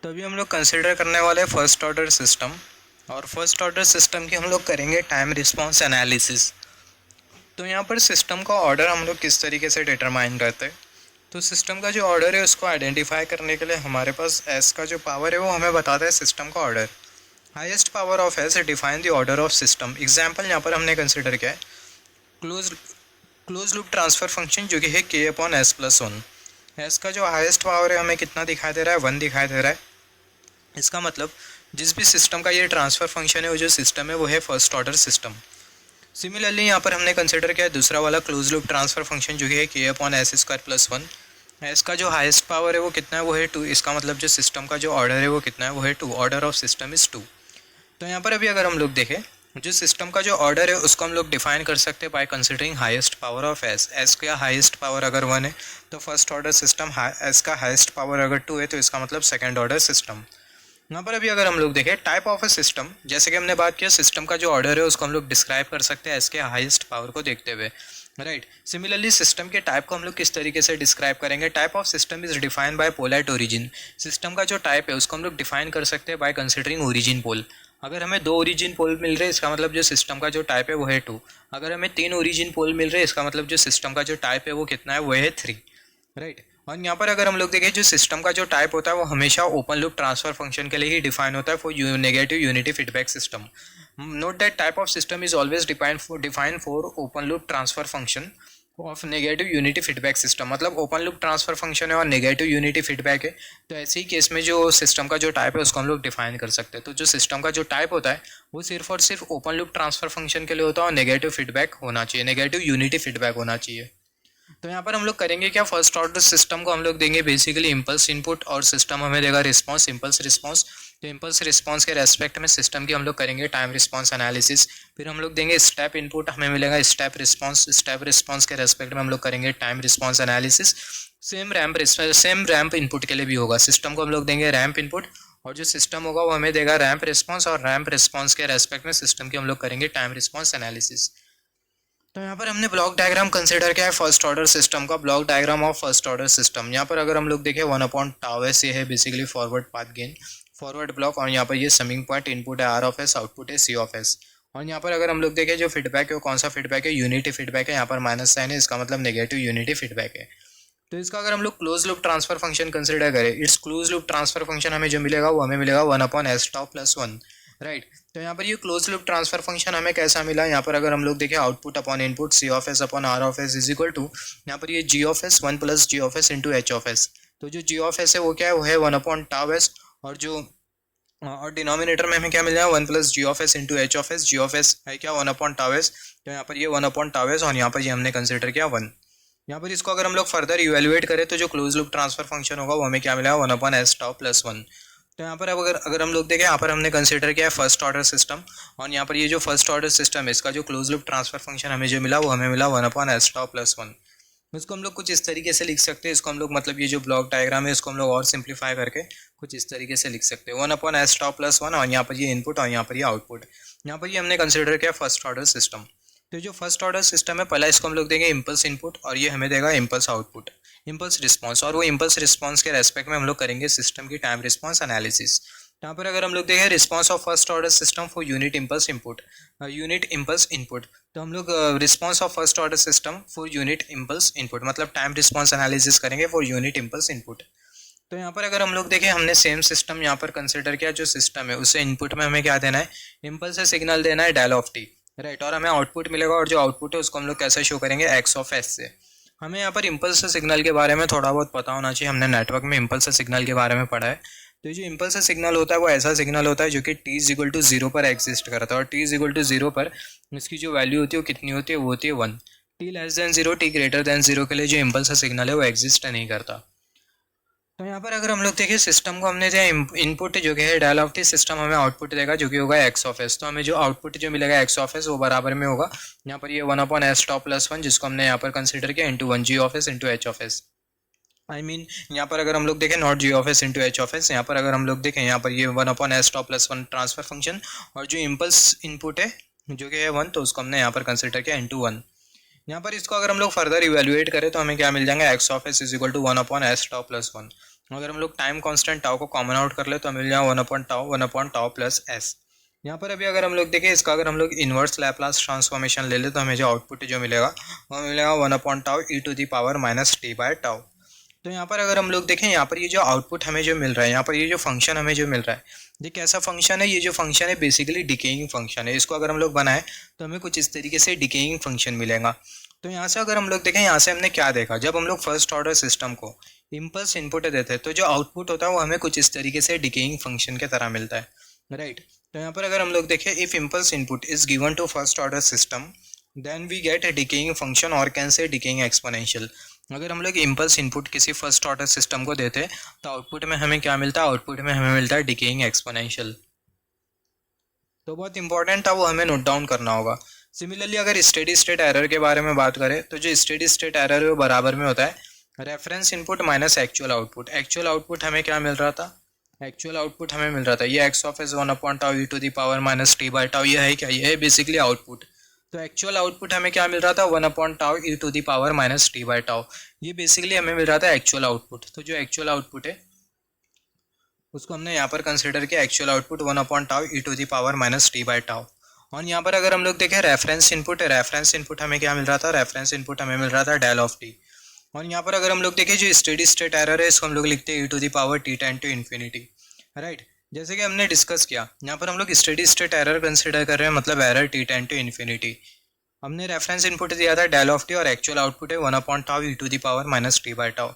तो अभी हम लोग कंसिडर करने वाले हैं फर्स्ट ऑर्डर सिस्टम। और फर्स्ट ऑर्डर सिस्टम की हम लोग करेंगे टाइम रिस्पॉन्स एनालिसिस। तो यहाँ पर सिस्टम का ऑर्डर हम लोग किस तरीके से डिटरमाइन करते हैं। तो सिस्टम का जो ऑर्डर है उसको आइडेंटिफाई करने के लिए हमारे पास एस का जो पावर है वो हमें बताता है सिस्टम का order. Highest power of S define the order of system. Example यहाँ पर हमने कंसिडर किया है क्लोज लूप ट्रांसफर फंक्शन जो कि है के upon S plus one. S का जो हाईएस्ट पावर है हमें कितना दिखाई दे रहा है, 1 दिखाई दे रहा है। इसका मतलब जिस भी सिस्टम का ये ट्रांसफ़र फंक्शन है वो जो सिस्टम है वो है फर्स्ट ऑर्डर सिस्टम। सिमिलरली यहाँ पर हमने कंसिडर किया दूसरा वाला क्लोज लूप ट्रांसफ़र फंक्शन जो है के upon S square plus one. S का जो हाईएस्ट पावर है वो कितना है, वो है 2। इसका मतलब जो सिस्टम का जो ऑर्डर है वो कितना है, वो है 2। Order of system is 2। तो यहाँ पर अभी अगर हम लोग देखें जो सिस्टम का जो ऑर्डर है उसको हम लोग डिफाइन कर सकते हैं by considering highest power of S. S का हाईएस्ट पावर अगर 1 है तो फर्स्ट ऑर्डर सिस्टम, एस का हाईएस्ट पावर अगर 2 है तो इसका मतलब सेकेंड ऑर्डर सिस्टम। यहाँ पर अभी अगर हम लोग देखें टाइप ऑफ ए सिस्टम, जैसे कि हमने बात किया सिस्टम का जो ऑर्डर है उसको हम लोग डिस्क्राइब कर सकते हैं इसके हाईएस्ट पावर को देखते हुए, राइट। सिमिलरली सिस्टम के टाइप को हम लोग किस तरीके से डिस्क्राइब करेंगे। Type of system is defined by poles at origin. System का जो टाइप है उसको हम लोग डिफाइन कर सकते हैं बाय कंसिडरिंग ओरिजिन पोल। अगर हमें 2 ओरिजिन पोल मिल रहे हैं इसका मतलब जो सिस्टम का जो टाइप है वो है 2। अगर हमें 3 ओरिजिन पोल मिल रहे हैं इसका मतलब जो सिस्टम का जो टाइप है वो कितना है, वो है 3, राइट। और यहाँ पर अगर हम लोग देखें जो सिस्टम का जो टाइप होता है वो हमेशा ओपन लूप ट्रांसफर फंक्शन के लिए ही डिफाइन होता है for negative unity feedback system. Note that type of system is always defined for open loop transfer function of negative unity feedback system. मतलब ओपन लूप ट्रांसफर फंक्शन है और negative unity feedback है, तो ऐसे ही case में जो system का जो टाइप है उसको हम लोग डिफाइन कर सकते हैं। तो जो सिस्टम का जो टाइप होता है वो सिर्फ और सिर्फ ओपन लूप ट्रांसफर फंक्शन के लिए होता है और नेगेटिव फीडबैक होना चाहिए, नेगेटिव यूनिटी फीडबैक होना चाहिए। तो यहाँ पर हम लोग करेंगे क्या, फर्स्ट ऑर्डर सिस्टम को हम लोग देंगे बेसिकली इम्पल्स इनपुट और सिस्टम हमें देगा रिस्पांस, इम्पल्स रिस्पांस। तो इम्पल्स रिस्पांस के रेस्पेक्ट में सिस्टम की हम लोग करेंगे टाइम रिस्पांस एनालिसिस। फिर हम लोग देंगे स्टेप इनपुट, हमें मिलेगा स्टेप रिस्पांस। स्टेप रिस्पांस के रेस्पेक्ट में हम लोग करेंगे time response analysis. Same ramp input के लिए भी होगा। सिस्टम को हम लोग देंगे रैम्प इनपुट और जो सिस्टम होगा वो हमें देगा रैम्प रिस्पांस, और रैम्प रिस्पांस के रेस्पेक्ट में सिस्टम की हम लोग करेंगे टाइम रिस्पांस एनालिसिस। तो यहाँ पर हमने ब्लॉक डायग्राम कंसिडर किया है फर्स्ट ऑर्डर सिस्टम का। Block diagram of first order system, यहाँ पर अगर हम लोग देखें 1/tau s ये है basically forward path gain, forward block. और यहाँ पर ये समिंग पॉइंट, इनपुट है आर ऑफ एस, आउटपुट है सी ऑफ एस। और यहाँ पर अगर हम लोग देखें जो फीडबैक है वो कौन सा फीडबैक है, यूनिटी फीडबैक है। यहाँ पर माइनस साइन है, इसका मतलब नेगेटिव यूनिटी फीडबैक है। तो इसका अगर हम लोग close loop transfer function consider करें, it's close loop transfer function हमें जो मिलेगा वो हमें मिलेगा 1/s tau + 1, राइट। तो यहाँ पर ये क्लोज लूप ट्रांसफर फंक्शन हमें कैसा मिला, यहाँ पर अगर हम लोग देखें output upon input C of S upon R of S is equal to, यहाँ पर ये G of S 1 + G of S into H of S. तो जो जी ऑफ एस है वो क्या है, वो है 1/tau s, और डिनोमिनेटर में हमें क्या मिल जाएगा 1 + G of S into H of S. G of S है क्या 1/tau s, तो यहाँ पर ये 1/tau s और यहाँ पर ये हमने कंसिडर किया 1। यहाँ पर इसको अगर हम लोग फर्दर इवेल्युएट करें तो जो क्लोज लूप ट्रांसफर फंक्शन होगा वो हमें क्या मिलेगा 1/s tau + 1। तो यहाँ पर अब अगर हम लोग देखें, यहाँ पर हमने कंसिडर किया है फर्स्ट ऑर्डर सिस्टम, और यहाँ पर ये जो फर्स्ट ऑर्डर सिस्टम है इसका जो क्लोज लूप ट्रांसफर फंक्शन हमें जो मिला वो हमें मिला 1/s tau + 1। इसको हम लोग कुछ इस तरीके से लिख सकते हैं। इसको हम लोग मतलब ये जो ब्लॉक डायग्राम है इसको हम लोग और सिंप्लीफाई करके कुछ इस तरीके से लिख सकते हैं 1/s tau + 1, और यहाँ पर ये इनपुट और यहाँ पर ये आउटपुट। यहाँ पर ये हमने कंसिडर किया फर्स्ट ऑर्डर सिस्टम। तो जो फर्स्ट ऑर्डर सिस्टम है पहला इसको हम लोग देंगे इम्पल्स इनपुट और ये हमें देगा इम्पल्स आउटपुट, इम्पल्स रिस्पांस। और वो इम्पल्स रिस्पांस के रेस्पेक्ट में हम लोग करेंगे सिस्टम की टाइम रिस्पांस एनालिसिस। यहाँ पर अगर हम लोग देखें response of first order system for unit impulse input, unit impulse input, तो हम लोग response of first order system for unit impulse input मतलब टाइम रिस्पांस एनालिसिस करेंगे फॉर यूनिट इम्पल्स इनपुट। तो यहाँ पर अगर हम लोग देखें हमने सेम सिस्टम यहाँ पर कंसिडर किया, जो सिस्टम है उससे इनपुट में हमें क्या देना है, इम्पल्स से सिग्नल देना है डेल ऑफ टी, राइट। और हमें आउटपुट मिलेगा, और जो आउटपुट है उसको हम लोग कैसे शो करेंगे एक्स ऑफ एस से। हमें यहाँ पर इम्पल्स से सिग्नल के बारे में थोड़ा बहुत पता होना चाहिए, हमने नेटवर्क में इम्पल्स से सिग्नल के बारे में पढ़ा है। तो जो इम्पल्स से सिग्नल होता है वो ऐसा सिग्नल होता है जो कि t = 0 पर एग्जिस्ट करता है, और t = 0 पर इसकी जो वैल्यू होती है वो कितनी होती है, वो होती है 1। t <0, t <0 के लिए जो इम्पल्स से सिग्नल है वो एग्जिस्ट नहीं करता। तो यहाँ पर अगर हम लोग देखें सिस्टम को हमने दिया इनपुट जो कि है डायल ऑफ टी, सिस्टम हमें आउटपुट देगा जो कि होगा एक्स ऑफ एस। तो हमें जो आउटपुट जो मिलेगा एक्स ऑफ एस वो बराबर में होगा यहाँ पर ये 1/s tau + 1 जिसको हमने यहाँ पर कंसिडर किया into 1 G of S into H of s. I mean यहाँ पर अगर हम लोग देखें not G of S into H of s, यहाँ पर अगर हम लोग देखें यहाँ पर ये 1/s tau + 1 ट्रांसफर फंक्शन, और जो इम्पल्स इनपुट है जो कि है 1 तो उसको हमने यहाँ पर कंसिडर किया इंटू 1। यहाँ पर इसको अगर हम लोग फर्दर इवेल्युएट करें तो हमें क्या मिल जाएगा x of S is equal to 1/s tau + 1। अगर हम लोग टाइम कांस्टेंट टाउ को कॉमन आउट कर ले तो हमें मिल जाएगा 1/टाउ प्लस एस। यहाँ पर अभी अगर हम लोग देखें इसका अगर हम लोग इन्वर्स लैप्लास ट्रांसफॉर्मेशन ले ले तो हमें जो आउटपुट जो मिलेगा वो मिलेगा 1/टाउ e⁻⁻t/टाउ। तो यहाँ पर अगर हम लोग देखें यहाँ पर ये जो आउटपुट हमें जो मिल रहा है, यहाँ पर ये जो फंक्शन हमें जो मिल रहा है, ये कैसा फंक्शन है? ये जो फंक्शन है बेसिकली डिकेइंग फंक्शन है। इसको अगर हम लोग बनाए तो हमें कुछ इस तरीके से डिकेइंग फंक्शन मिलेगा। तो यहाँ से अगर हम लोग देखें, यहाँ से हमने क्या देखा, जब हम लोग फर्स्ट ऑर्डर सिस्टम को इम्पल्स इनपुट देते हैं तो जो आउटपुट होता है वो हमें कुछ इस तरीके से डिकेइंग फंक्शन के तरह मिलता है, राइट। तो यहाँ पर अगर हम लोग देखें, if impulse input is given to first order system then we get a decaying function और कैन से डिकेइंग एक्सपोनेंशियल। अगर हम लोग इम्पल्स इनपुट किसी फर्स्ट ऑर्डर सिस्टम को देते हैं तो आउटपुट में हमें क्या मिलता है? आउटपुट में हमें मिलता है डिकेइंग एक्सपोनेंशियल। तो बहुत इंपॉर्टेंट था, वो हमें नोट डाउन करना होगा। सिमिलरली अगर स्टेडी स्टेट एरर के बारे में बात करें तो जो स्टेडी स्टेट एरर है वो बराबर में होता है reference input minus actual output. Actual output हमें क्या मिल रहा था? एक्चुअल आउटपुट हमें मिल रहा था ये x ऑफ एस 1/टाउ e⁻⁻t/टाउ। ये है क्या? ये है बेसिकली आउटपुट। तो एक्चुअल आउटपुट हमें क्या मिल रहा था? 1/टाउ e⁻⁻t/टाउ। ये बेसिकली हमें मिल रहा था एक्चुअल आउटपुट। तो जो एक्चुअल आउटपुट है उसको हमने यहाँ पर कंसिडर किया एक्चुअल आउटपुट 1/टाउ e⁻⁻t/टाउ। और यहाँ पर अगर हम लोग देखें रेफरेंस इनपुट हमें क्या मिल रहा था? रेफरेंस इनपुट हमें मिल रहा था डेल ऑफ टी। और यहाँ पर अगर हम लोग देखें जो स्टेडी स्टेट एरर है इसको हम लोग लिखते हैं e⁻t/∞, राइट। जैसे कि हमने डिस्कस किया, यहाँ पर हम लोग स्टेडी स्टेट एरर कंसिडर कर रहे हैं, मतलब एरर t/∞। हमने रेफरेंस इनपुट दिया था डेल ऑफ टी और एक्चुअल आउटपुट है 1/टाउ e⁻⁻t/टाउ।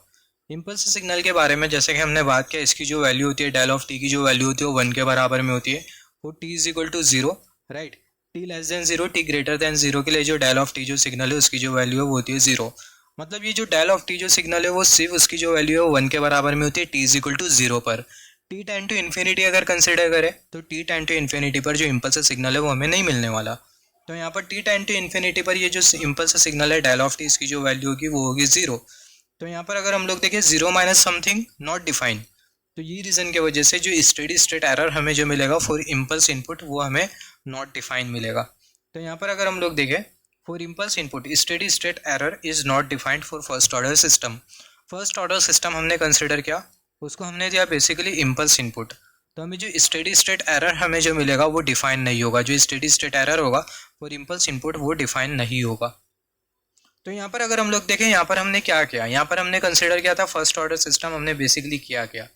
इम्पल्स सिग्नल के बारे में जैसे कि हमने बात किया, इसकी जो वैल्यू होती है डेल ऑफ टी की जो वैल्यू होती है वो 1 के बराबर में होती है, वो t = 0, राइट। t 0, t 0 के लिए जो डेल ऑफ टी जो सिग्नल है उसकी जो वैल्यू है वो होती है 0। मतलब ये जो डेल ऑफ टी जो सिग्नल है वो सिर्फ उसकी जो वैल्यू है वो 1 के बराबर में होती है t = 0 पर। t/∞ अगर कंसिडर करें तो t/∞ पर जो इम्पल्स सिग्नल है वो हमें नहीं मिलने वाला। तो यहाँ पर t/∞ पर ये जो इम्पल्स सिग्नल है डेल ऑफ टी इसकी जो वैल्यू होगी वो होगी 0। तो यहाँ पर अगर हम लोग देखें 0 माइनस समथिंग नॉट डिफाइन, तो ये रीज़न की वजह से जो स्टेडी स्टेट एरर हमें जो मिलेगा फॉर इम्पल्स इनपुट वो हमें नॉट डिफाइन मिलेगा। तो यहाँ पर अगर हम लोग देखें for impulse input steady state error is not defined for first order system. First order system हमने कंसिडर किया, उसको हमने दिया बेसिकली इम्पल्स इनपुट। तो हमें जो स्टेडी स्टेट एरर हमें जो मिलेगा वो डिफाइन नहीं होगा, जो स्टेडी स्टेट एरर होगा फॉर इम्पल्स इनपुट वो डिफाइन नहीं होगा। तो यहाँ पर अगर हम लोग देखें, यहाँ पर हमने क्या किया, यहाँ पर हमने कंसिडर किया था फर्स्ट ऑर्डर सिस्टम। हमने बेसिकली किया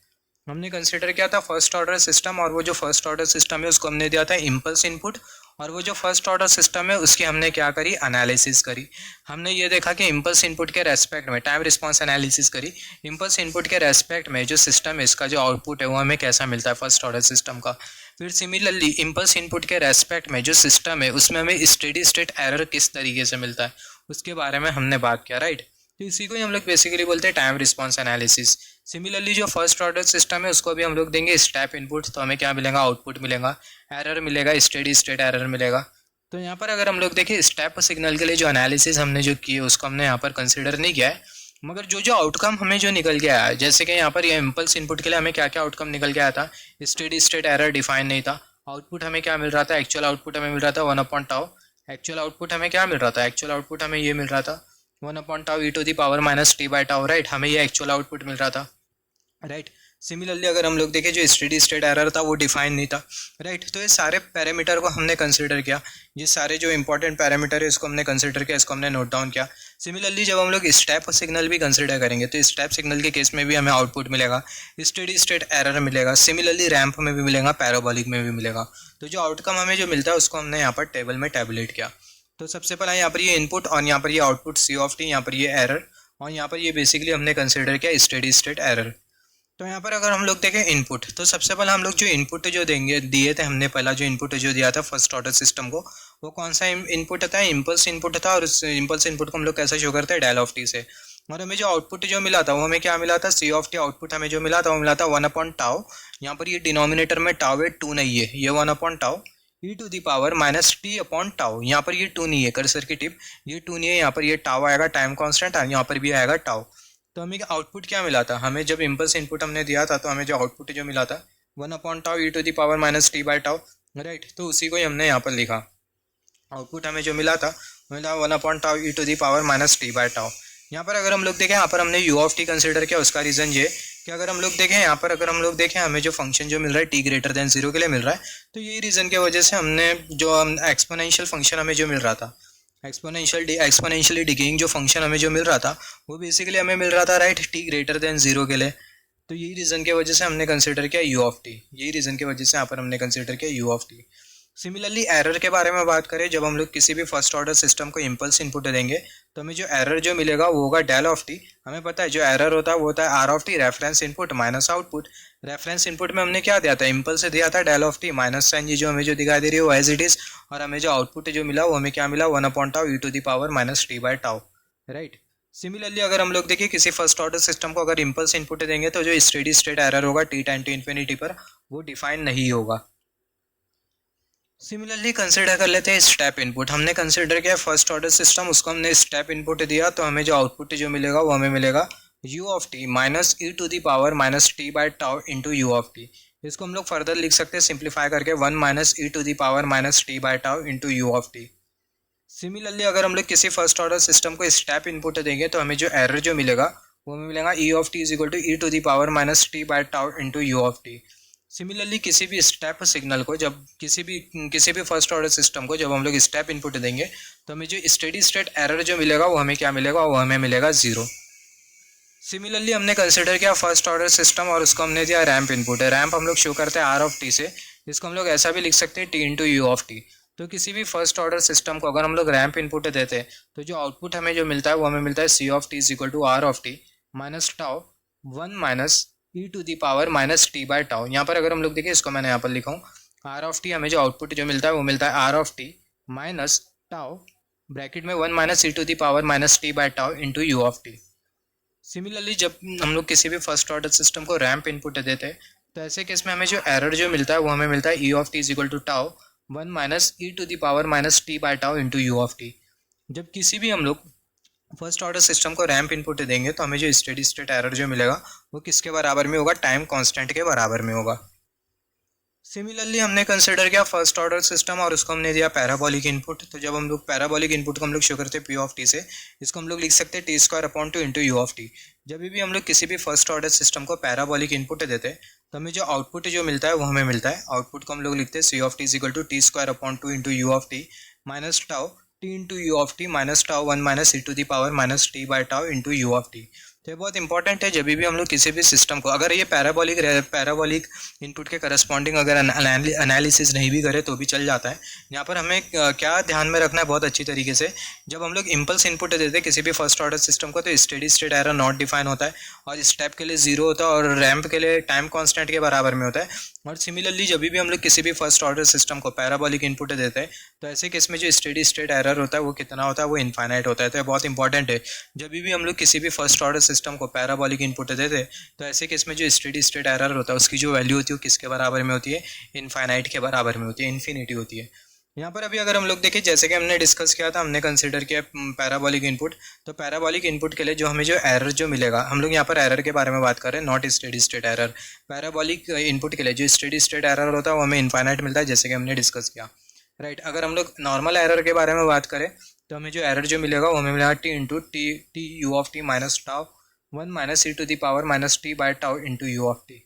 हमने कंसिडर किया था फर्स्ट ऑर्डर सिस्टम, और वो जो फर्स्ट ऑर्डर सिस्टम है उसको हमने दिया था इम्पल्स इनपुट, और वो जो फर्स्ट ऑर्डर सिस्टम है उसकी हमने क्या करी? एनालिसिस करी। हमने ये देखा कि इम्पल्स इनपुट के रेस्पेक्ट में टाइम रिस्पॉन्स एनालिसिस करी। इम्पल्स इनपुट के रेस्पेक्ट में जो सिस्टम है इसका जो आउटपुट है वो हमें कैसा मिलता है फर्स्ट ऑर्डर सिस्टम का। फिर सिमिलरली इम्पल्स इनपुट के रेस्पेक्ट में जो सिस्टम है उसमें हमें स्टेडी स्टेट एरर किस तरीके से मिलता है उसके बारे में हमने बात किया, राइट। तो इसी को ही हम लोग बेसिकली बोलते हैं टाइम रिस्पॉन्स एनालिसिस। सिमिलरली जो फर्स्ट ऑर्डर सिस्टम है उसको भी हम लोग देंगे स्टेप इनपुट, तो हमें क्या मिलेगा? आउटपुट मिलेगा, एरर मिलेगा, स्टेडी स्टेट एरर मिलेगा। तो यहाँ पर अगर हम लोग देखें स्टेप सिग्नल के लिए जो एनालिसिस हमने जो की है उसको हमने यहाँ पर कंसिडर नहीं किया है, मगर जो आउटकम हमें जो निकल के आया, जैसे कि यहाँ पर ये इम्पल्स इनपुट के लिए हमें क्या क्या आउटकम निकल के आया था, स्टेडी स्टेट एरर डिफाइन नहीं था, आउटपुट हमें क्या मिल रहा था? एक्चुअल आउटपुट हमें मिल रहा था 1/टाउ। एक्चुअल आउटपुट हमें क्या मिल रहा था? एक्चुअल आउटपुट हमें ये मिल रहा था 1/टाउ e⁻⁻t/टाउ, राइट। हमें ये एक्चुअल आउटपुट मिल रहा था, राइट। सिमिलरली अगर हम लोग देखें जो स्टेडी स्टेट एरर था वो डिफाइन नहीं था, राइट। तो ये सारे पैरामीटर को हमने कंसिडर किया, ये सारे जो इंपॉर्टेंट पैरामीटर है इसको हमने कंसिडर किया, इसको हमने नोट डाउन किया। सिमिलरली जब हम लोग स्टेप सिग्नल भी कंसिडर करेंगे तो स्टेप सिग्नल के केस में भी हमें आउटपुट मिलेगा, स्टेडी स्टेट एरर मिलेगा, सिमिलरली रैंप में भी मिलेगा, पैराबोलिक में भी मिलेगा। तो जो आउटकम हमें जो मिलता है उसको हमने यहाँ पर टेबल में टैबुलेट किया। तो सबसे पहला यहाँ पर ये इनपुट और यहाँ पर ये आउटपुट c(t), यहाँ पर ये एरर, और यहाँ पर ये बेसिकली हमने कंसिडर किया स्टेडी स्टेट एरर। तो यहाँ पर अगर हम लोग देखें इनपुट, तो सबसे पहले हम लोग जो इनपुट जो देंगे दिए थे हमने, पहला जो इनपुट जो दिया था फर्स्ट ऑर्डर सिस्टम को, वो कौन सा इनपुट था? इम्पल्स इनपुट था। और उस इम्पल्स इनपुट को हम लोग कैसे शो करते हैं? डेल ऑफ टी से। और हमें जो आउटपुट जो मिला था वो हमें क्या मिला था? c(t) आउटपुट हमें जो मिला था वो मिला था 1/टाउ। यहाँ पर ये डिनोमिनेटर में टाउ है, 2 नहीं है, ये 1/टाउ e⁻⁻t/टाउ। यहाँ पर ये 2 नहीं है, कर्सर की टिप, ये 2 नहीं है, यहाँ पर ये टाउ आएगा टाइम कॉन्स्टेंट, यहाँ पर भी आएगा टाउ। तो हमें आउटपुट क्या मिला था? हमें जब इम्पल्स इनपुट हमने दिया था तो हमें जो आउटपुट जो मिला था 1/टाउ e⁻⁻t/टाउ, राइट। तो उसी को ही हमने यहाँ पर लिखा, आउटपुट हमें जो मिला था मिला 1/टाउ e⁻⁻t/टाउ। यहाँ पर अगर हम लोग देखें, यहाँ पर हमने u(t) कंसिडर किया, उसका रीज़न ये कि अगर हम लोग देखें यहाँ पर, अगर हम लोग देखें हमें जो फंक्शन जो मिल रहा है t ग्रेटर देन 0 के लिए मिल रहा है, तो यही रीज़न की वजह से हमने जो एक्सपोनेंशियल फंक्शन हमें जो मिल रहा था, एक्सपोनेंशियली डिकेइंग जो फंक्शन हमें जो मिल रहा था, वो बेसिकली हमें मिल रहा था राइट t ग्रेटर देन 0 के लिए। तो यही रीज़न की वजह से हमने कंसिडर किया u ऑफ t, यही रीज़न की वजह से यहाँ पर हमने कंसिडर किया u of t। Similarly error के बारे में बात करें, जब हम लोग किसी भी फर्स्ट ऑर्डर सिस्टम को इम्पल्स इनपुट देंगे तो हमें जो एरर जो मिलेगा वो होगा डेल ऑफ टी। हमें पता है जो एरर होता है वो होता है r of t, reference input minus output. Reference input में हमने क्या दिया था, इम्पल्स से दिया था del of T, minus sign ये जो हमें जो दिखाई दे रही है वो एज इट इज, और हमें जो आउटपुट जो मिला वो हमें क्या मिला, 1 tau e to the power minus T by tau, right. Similarly अगर हम लोग देखिए किसी फर्स्ट ऑर्डर सिस्टम को अगर इम्पल्स इनपुट देंगे तो जो स्टेडी स्टेट एरर होगा टी टाइम टू इन्फिनिटी पर, वो डिफाइन नहीं होगा। सिमिलरली कंसिडर कर लेते हैं स्टेप इनपुट। हमने कंसिडर किया फर्स्ट ऑर्डर सिस्टम, उसको हमने स्टेप इनपुट दिया, तो हमें जो आउटपुट जो मिलेगा वो हमें मिलेगा u of T minus E to the power minus T by tau into you of t. इसको हम लोग फर्दर लिख सकते हैं सिंप्लीफाई करके 1 minus E to the power minus T by tau into you of t. Similarly अगर हम लोग किसी फर्स्ट ऑर्डर सिस्टम को स्टेप इनपुट देंगे तो हमें जो एरर जो मिलेगा वो हमें मिलेगा e of T is equal to e to the power minus T by tau into you of t. Similarly किसी भी स्टेप सिग्नल को, जब किसी भी फर्स्ट ऑर्डर सिस्टम को जब हम लोग स्टेप इनपुट देंगे तो हमें जो स्टेडी स्टेट एरर जो मिलेगा वो हमें क्या मिलेगा, वो हमें मिलेगा 0। सिमिलरली हमने कंसिडर किया फर्स्ट ऑर्डर सिस्टम और उसको हमने दिया रैंप इनपुट है। रैंप हम लोग शो करते हैं आर ऑफ टी से, इसको हम लोग ऐसा भी लिख सकते हैं T into you of T. तो किसी भी फर्स्ट ऑर्डर सिस्टम को अगर हम लोग रैंप इनपुट देते हैं तो जो आउटपुट हमें जो मिलता है वो हमें मिलता है C of T is equal to R of T minus tau 1 minus E to the power minus T by tau. यहाँ पर अगर हम लोग देखें, इसको मैंने यहाँ पर लिखा हूँ आर ऑफ टी, हमें जो आउटपुट जो मिलता है वो मिलता है r of T minus tau bracket में 1 minus E to the power minus T by tau into you of t. Similarly जब हम लोग किसी भी फर्स्ट ऑर्डर सिस्टम को रैंप इनपुट देते हैं तो ऐसे केस में हमें जो एरर जो मिलता है वो हमें मिलता है e of T is equal to tau 1 minus E to the power minus T by tau into you of t. जब किसी भी हम लोग फर्स्ट ऑर्डर सिस्टम को रैंप इनपुट देंगे तो हमें जो स्टेडी स्टेट एरर जो मिलेगा वो किसके बराबर में होगा, टाइम कांस्टेंट के बराबर में होगा। सिमिलरली हमने कंसिडर किया फर्स्ट ऑर्डर सिस्टम और उसको हमने दिया पैराबोलिक इनपुट। तो जब हम लोग पैराबोलिक इनपुट को हम लोग शो करते हैं पी ऑफ टी से, इसको हम लोग लिख सकते हैं T square upon two into you of t. जब भी हम लोग किसी भी फर्स्ट ऑर्डर सिस्टम को पैराबोलिक इनपुट देते हैं तो हमें जो आउटपुट जो मिलता है वो हमें मिलता है, आउटपुट को हम लोग लिखते हैं C of T is equal to T square upon two into you of T minus tau T into you of T minus tau 1 minus E to the power minus T by tau into you of T. तो ये बहुत important है जब भी हम लोग किसी भी सिस्टम को, अगर ये पैराबोलिक इनपुट के करस्पॉन्डिंग अगर एनालिसिस नहीं भी करे तो भी चल जाता है। यहाँ पर हमें क्या ध्यान में रखना है बहुत अच्छी तरीके से, जब हम लोग इम्पल्स इनपुट देते हैं किसी भी फर्स्ट ऑर्डर सिस्टम को तो steady state error not define होता है और स्टेप के लिए 0 होता है और रैंप के लिए टाइम कॉन्स्टेंट के बराबर में होता है। और सिमिलरली जब भी हम लोग किसी भी फर्स्ट ऑर्डर सिस्टम को पैराबोलिक इनपुट देते हैं तो ऐसे केस में जो स्टेडी स्टेट एरर होता है वो कितना होता है, वो इनफाइनाइट होता है। तो ये बहुत इंपॉर्टेंट है, जब भी हम लोग किसी भी फर्स्ट ऑर्डर सिस्टम को पैराबोलिक इनपुट देते हैं तो ऐसे केस में जो स्टेडी स्टेट एरर होता है उसकी जो वैल्यू होती है वो किसके बराबर में होती है, इनफाइनाइट के बराबर में होती है, इन्फिनिटी होती है। यहाँ पर अभी अगर हम लोग देखें, जैसे कि हमने डिस्कस किया था, हमने कंसिडर किया पैराबोलिक इनपुट, तो पैराबोलिक इनपुट के लिए जो हमें जो एरर जो मिलेगा, हम लोग यहाँ पर एरर के बारे में बात कर रहे हैं, not steady state error. Parabolic input के लिए जो स्टेडी स्टेट एरर होता है वो हमें इनफाइनाइट मिलता है, जैसे कि हमने डिस्कस किया, राइट। अगर हम लोग नॉर्मल एरर के बारे में बात करें तो हमें जो एरर जो मिलेगा वो हमें मिलेगा t into t u of T minus tau 1 minus E to the power minus T by tau into you of t.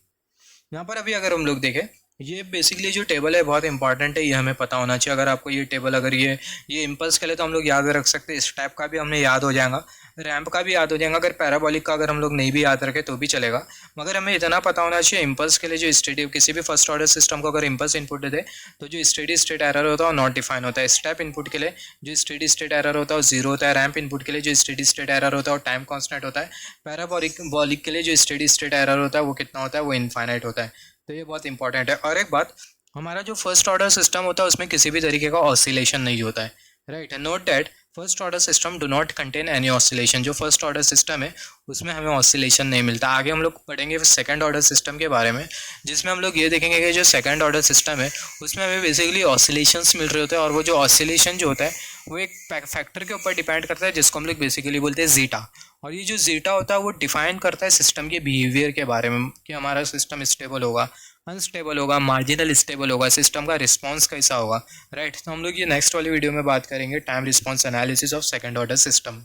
यहाँ पर अभी अगर हम लोग देखें, ये बेसिकली जो टेबल है बहुत इंपॉर्टेंट है, ये हमें पता होना चाहिए। अगर आपको ये टेबल, अगर ये इम्पल्स के लिए तो हम लोग याद रख सकते हैं, स्टेप का भी हमें याद हो जाएगा, रैंप का भी याद हो जाएगा। अगर पैराबोलिक का अगर हम लोग नहीं भी याद रखें तो भी चलेगा, मगर हमें इतना पता होना चाहिए इम्पल्स के लिए जो स्टेडी, किसी भी फर्स्ट ऑर्डर सिस्टम को अगर इम्पल्स इनपुट दे तो जो स्टेडी स्टेट एरर होता है वो नॉट डिफाइन होता है। स्टेप इनपुट के लिए जो स्टेडी स्टेट एरर होता है वो 0 होता है, रैंप इनपुट के लिए जो स्टेडी स्टेट एरर होता है वो टाइम कॉन्स्टेंट होता है, पैराबोलिक के लिए जो स्टेडी स्टेट एरर होता है वो कितना होता है, वो इनफाइनाइट होता है। तो ये बहुत इंपॉर्टेंट है। और एक बात, हमारा जो फर्स्ट ऑर्डर सिस्टम होता है उसमें किसी भी तरीके का ऑसिलेशन नहीं होता है, right. Note that first order system do not contain any oscillation. जो फर्स्ट ऑर्डर सिस्टम है उसमें हमें ऑसिलेशन नहीं मिलता। आगे हम लोग पढ़ेंगे सेकंड ऑर्डर सिस्टम के बारे में, जिसमें हम लोग ये देखेंगे कि जो सेकंड ऑर्डर सिस्टम है उसमें हमें बेसिकली ऑसिलेशंस मिल रहे होते हैं, और वो जो ऑसिलेशन जो होता है वो एक फैक्टर के ऊपर डिपेंड करता है जिसको हम लोग बेसिकली बोलते हैं जीटा। और ये जो जीटा होता है वो डिफाइन करता है सिस्टम के बिहेवियर के बारे में, कि हमारा सिस्टम स्टेबल होगा, अनस्टेबल होगा, मार्जिनल स्टेबल होगा, सिस्टम का रिस्पांस कैसा होगा, राइट। तो हम लोग ये नेक्स्ट वाली वीडियो में बात करेंगे time response analysis of second order system.